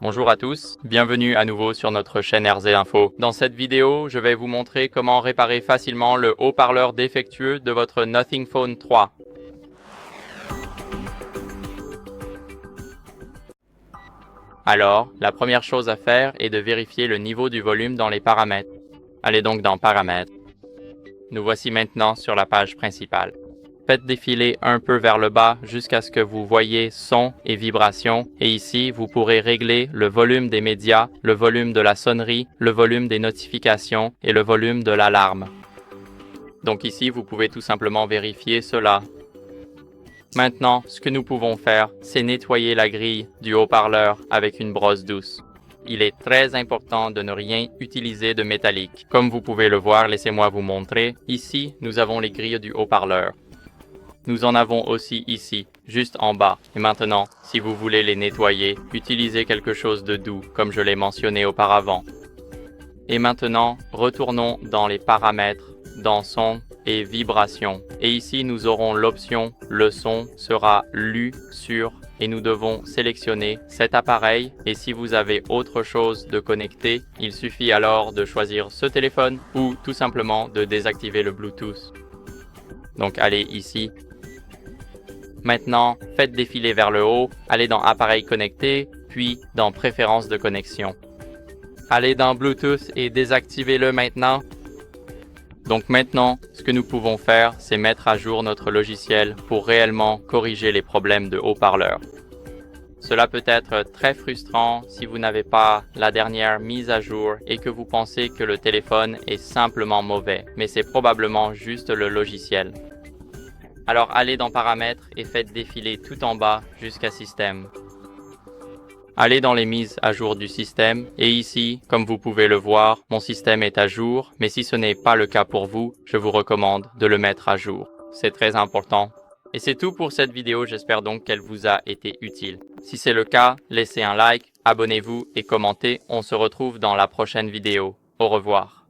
Bonjour à tous, bienvenue à nouveau sur notre chaîne RZ Info. Dans cette vidéo, je vais vous montrer comment réparer facilement le haut-parleur défectueux de votre Nothing Phone 3. Alors, la première chose à faire est de vérifier le niveau du volume dans les paramètres. Allez donc dans Paramètres. Nous voici maintenant sur la page principale. Faites défiler un peu vers le bas jusqu'à ce que vous voyez son et vibration et ici vous pourrez régler le volume des médias, le volume de la sonnerie, le volume des notifications et le volume de l'alarme. Donc ici vous pouvez tout simplement vérifier cela. Maintenant, ce que nous pouvons faire, c'est nettoyer la grille du haut-parleur avec une brosse douce. Il est très important de ne rien utiliser de métallique. Comme vous pouvez le voir, laissez-moi vous montrer. Ici, nous avons les grilles du haut-parleur. Nous en avons aussi ici, juste en bas. Et maintenant, si vous voulez les nettoyer, utilisez quelque chose de doux, comme je l'ai mentionné auparavant. Et maintenant, retournons dans les paramètres, dans son et vibration. Et ici, nous aurons l'option « Le son sera lu sur » et nous devons sélectionner cet appareil. Et si vous avez autre chose de connecté, il suffit alors de choisir ce téléphone ou tout simplement de désactiver le Bluetooth. Donc allez ici. Maintenant, faites défiler vers le haut, allez dans Appareil connecté, puis dans Préférences de connexion. Allez dans Bluetooth et désactivez-le maintenant. Donc maintenant, ce que nous pouvons faire, c'est mettre à jour notre logiciel pour réellement corriger les problèmes de haut-parleur. Cela peut être très frustrant si vous n'avez pas la dernière mise à jour et que vous pensez que le téléphone est simplement mauvais, mais c'est probablement juste le logiciel. Alors allez dans Paramètres et faites défiler tout en bas jusqu'à Système. Allez dans les mises à jour du système et ici, comme vous pouvez le voir, mon système est à jour, mais si ce n'est pas le cas pour vous, je vous recommande de le mettre à jour. C'est très important. Et c'est tout pour cette vidéo, j'espère donc qu'elle vous a été utile. Si c'est le cas, laissez un like, abonnez-vous et commentez. On se retrouve dans la prochaine vidéo. Au revoir.